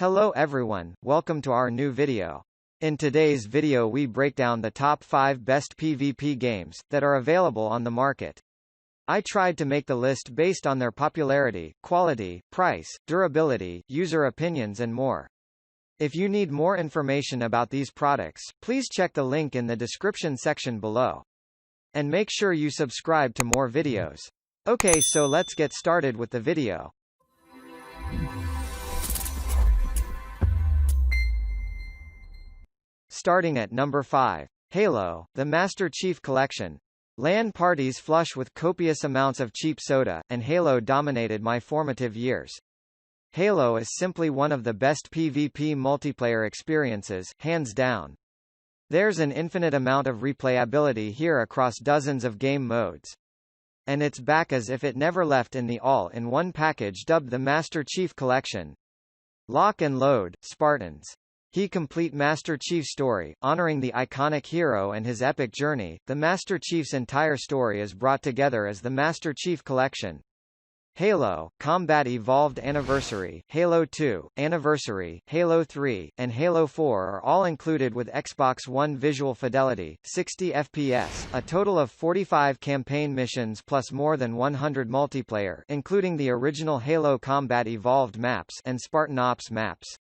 Hello everyone, welcome to our new video. In today's video we break down the top 5 best PvP games that are available on the market. I tried to make the list based on their popularity, quality, price, durability, user opinions and more. If you need more information about these products, please check the link in the description section below. And make sure you subscribe to more videos. Okay, so let's get started with the video. Starting at number 5. Halo, the Master Chief Collection. LAN parties flush with copious amounts of cheap soda, and Halo dominated my formative years. Halo is simply one of the best PvP multiplayer experiences, hands down. There's an infinite amount of replayability here across dozens of game modes. And it's back as if it never left in the all-in-one package dubbed the Master Chief Collection. Lock and load, Spartans. He complete Master Chief story, honoring the iconic hero and his epic journey. The Master Chief's entire story is brought together as the Master Chief Collection. Halo, Combat Evolved Anniversary, Halo 2, Anniversary, Halo 3, and Halo 4 are all included with Xbox One visual fidelity, 60 FPS, a total of 45 campaign missions plus more than 100 multiplayer, including the original Halo Combat Evolved maps and Spartan Ops maps.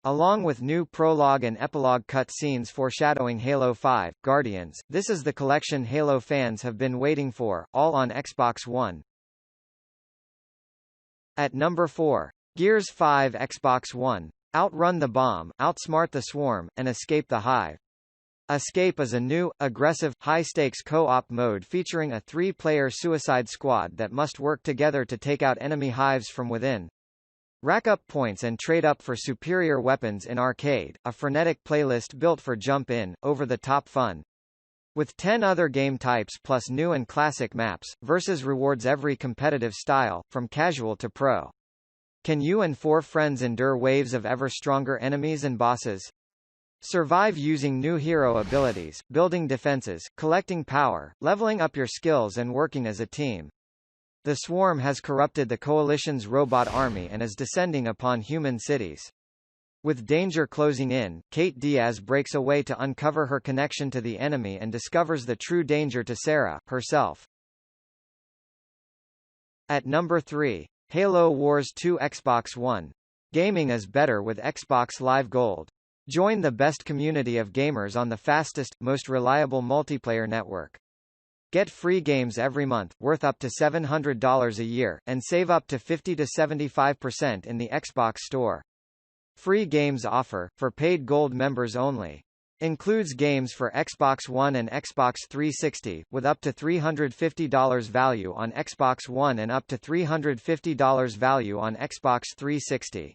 Along with new prologue and epilogue cut-scenes foreshadowing Halo 5, Guardians, this is the collection Halo fans have been waiting for, all on Xbox One. At number 4. Gears 5 Xbox One. Outrun the bomb, outsmart the swarm, and escape the hive. Escape is a new, aggressive, high-stakes co-op mode featuring a 3-player suicide squad that must work together to take out enemy hives from within. Rack up points and trade up for superior weapons in arcade, a frenetic playlist built for jump-in, over-the-top fun. With 10 other game types plus new and classic maps, Versus rewards every competitive style, from casual to pro. Can you and 4 friends endure waves of ever stronger enemies and bosses? Survive using new hero abilities, building defenses, collecting power, leveling up your skills and working as a team. The Swarm has corrupted the Coalition's robot army and is descending upon human cities. With danger closing in, Kate Diaz breaks away to uncover her connection to the enemy and discovers the true danger to Sarah, herself. At number 3. Halo Wars 2 Xbox One. Gaming is better with Xbox Live Gold. Join the best community of gamers on the fastest, most reliable multiplayer network. Get free games every month, worth up to $700 a year, and save up to 50 to 75% in the Xbox Store. Free games offer, for paid Gold members only. Includes games for Xbox One and Xbox 360, with up to $350 value on Xbox One and up to $350 value on Xbox 360.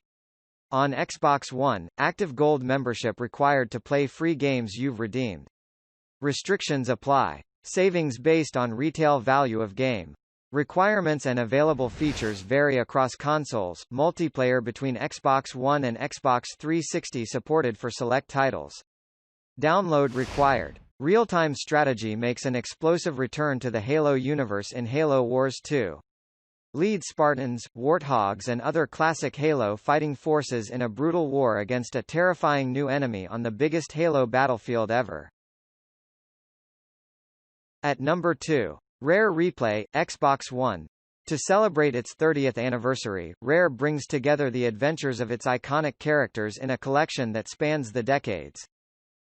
On Xbox One, active Gold membership required to play free games you've redeemed. Restrictions apply. Savings based on retail value of game. Requirements and available features vary across consoles. Multiplayer between Xbox One and Xbox 360 supported for select titles. Download required. Real-time strategy makes an explosive return to the Halo universe in Halo Wars 2. Lead Spartans, Warthogs and other classic Halo fighting forces in a brutal war against a terrifying new enemy on the biggest Halo battlefield ever. At number 2. Rare Replay, Xbox One. To celebrate its 30th anniversary, Rare brings together the adventures of its iconic characters in a collection that spans the decades.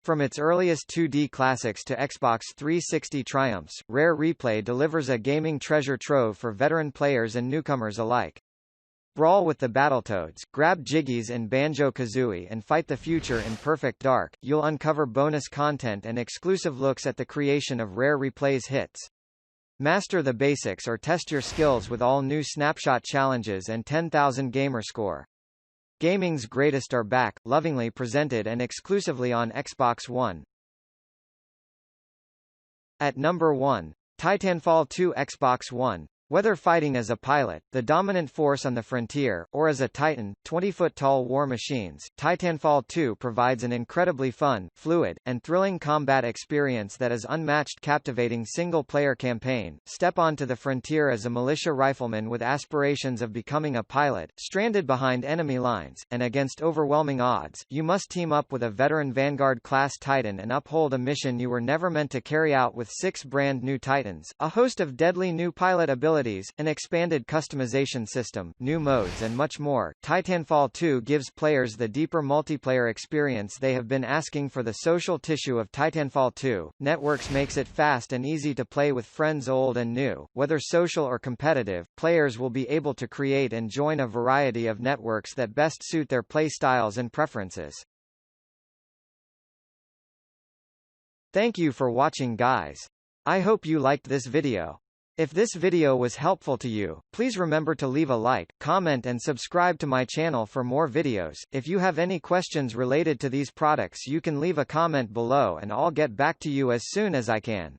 From its earliest 2D classics to Xbox 360 triumphs, Rare Replay delivers a gaming treasure trove for veteran players and newcomers alike. Brawl with the Battletoads, grab Jiggies in Banjo-Kazooie and fight the future in Perfect Dark. You'll uncover bonus content and exclusive looks at the creation of Rare Replay's hits. Master the basics or test your skills with all new snapshot challenges and 10,000 gamer score. Gaming's greatest are back, lovingly presented and exclusively on Xbox One. At number 1. Titanfall 2 Xbox One. Whether fighting as a pilot, the dominant force on the frontier, or as a Titan, 20-foot-tall war machines, Titanfall 2 provides an incredibly fun, fluid, and thrilling combat experience that is unmatched. Captivating single-player campaign. Step onto the frontier as a militia rifleman with aspirations of becoming a pilot, stranded behind enemy lines, and against overwhelming odds, you must team up with a veteran Vanguard-class Titan and uphold a mission you were never meant to carry out with 6 brand new Titans, a host of deadly new pilot abilities, an expanded customization system, new modes and much more. Titanfall 2 gives players the deeper multiplayer experience they have been asking for. The social tissue of Titanfall 2 Networks makes it fast and easy to play with friends old and new. Whether social or competitive, players will be able to create and join a variety of networks that best suit their play styles and preferences. Thank you for watching, guys. I hope you liked this video. If this video was helpful to you, please remember to leave a like, comment and subscribe to my channel for more videos. If you have any questions related to these products, you can leave a comment below and I'll get back to you as soon as I can.